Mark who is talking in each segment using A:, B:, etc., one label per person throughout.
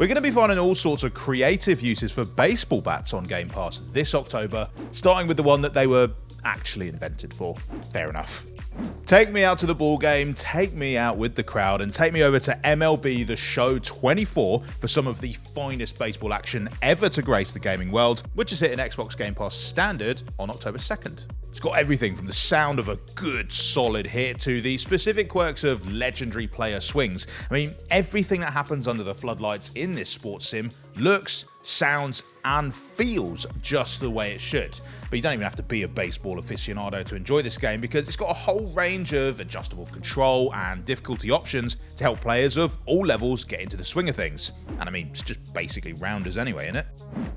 A: We're going to be finding all sorts of creative uses for baseball bats on Game Pass this October, starting with the one that they were actually invented for. Fair enough. Take me out to the ball game, take me out with the crowd, and take me over to MLB The Show 24 for some of the finest baseball action ever to grace the gaming world, which is hitting Xbox Game Pass Standard on October 2nd. It's got everything from the sound of a good, solid hit to the specific quirks of legendary player swings. I mean, everything that happens under the floodlights in this sports sim looks, sounds, and feels just the way it should. But you don't even have to be a baseball aficionado to enjoy this game because it's got a whole range of adjustable control and difficulty options to help players of all levels get into the swing of things. And I mean, it's just basically rounders anyway, innit?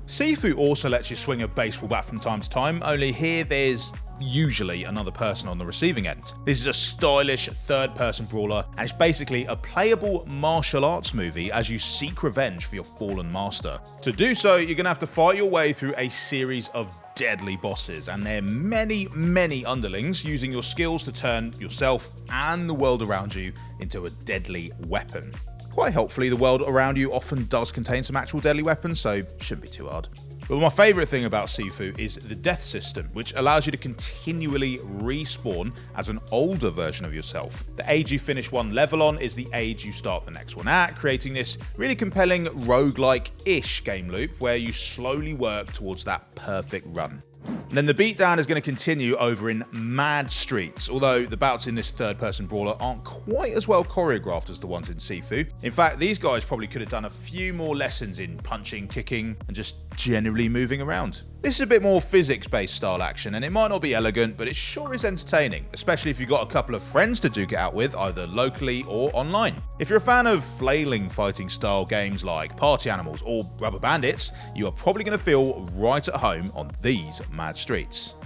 A: Sifu also lets you swing a baseball bat from time to time, only here there's usually another person on the receiving end. This is a stylish third-person brawler, and it's basically a playable martial arts movie as you seek revenge for your fallen master. To do so, you're going to have to fight your way through a series of deadly bosses, and their many underlings, using your skills to turn yourself and the world around you into a deadly weapon. Quite helpfully, the world around you often does contain some actual deadly weapons, so shouldn't be too hard. But my favourite thing about Sifu is the death system, which allows you to continually respawn as an older version of yourself. The age you finish one level on is the age you start the next one at, creating this really compelling roguelike-ish game loop where you slowly work towards that perfect run. And then the beatdown is going to continue over in Mad Streets, although the bouts in this third-person brawler aren't quite as well choreographed as the ones in Sifu. In fact, these guys probably could have done a few more lessons in punching, kicking, and just generally moving around. This is a bit more physics-based style action, and it might not be elegant, but it sure is entertaining, especially if you've got a couple of friends to duke it out with, either locally or online. If you're a fan of flailing fighting style games like Party Animals or Rubber Bandits, you are probably going to feel right at home on these Mad Streets.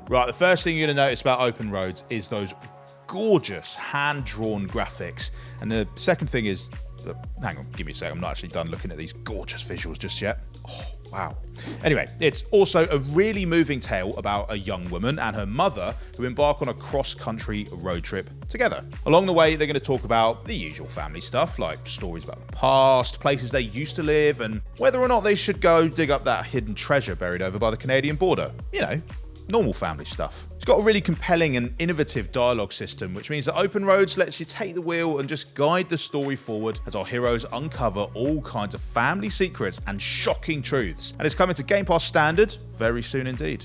A: Right, the first thing you're going to notice about Open Roads is those gorgeous hand-drawn graphics, and the second thing is, hang on, give me a sec, I'm not actually done looking at these gorgeous visuals just yet. Oh, wow. Anyway, it's also a really moving tale about a young woman and her mother who embark on a cross-country road trip together. Along the way, they're going to talk about the usual family stuff, like stories about the past, places they used to live, and whether or not they should go dig up that hidden treasure buried over by the Canadian border. You know, normal family stuff. It's got a really compelling and innovative dialogue system, which means that Open Roads lets you take the wheel and just guide the story forward as our heroes uncover all kinds of family secrets and shocking truths. And it's coming to Game Pass Standard very soon indeed.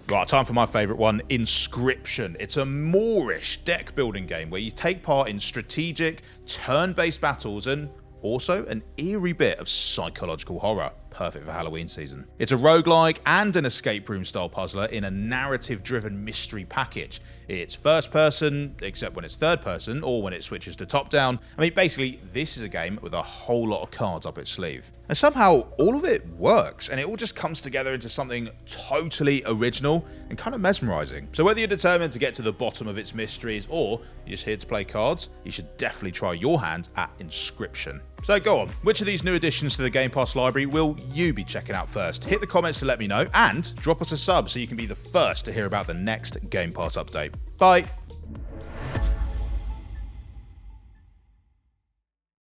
A: Right, time for my favourite one, Inscription. It's a Moorish deck building game where you take part in strategic, turn-based battles and also an eerie bit of psychological horror. Perfect for Halloween season. It's a roguelike and an escape room style puzzler in a narrative-driven mystery package. It's first person, except when it's third person, or when it switches to top down. I mean, basically, this is a game with a whole lot of cards up its sleeve. And somehow, all of it works, and it all just comes together into something totally original and kind of mesmerizing. So whether you're determined to get to the bottom of its mysteries, or you're just here to play cards, you should definitely try your hand at Inscription. So go on, which of these new additions to the Game Pass library will you be checking out first? Hit the comments to let me know, and drop us a sub so you can be the first to hear about the next Game Pass update. Bye!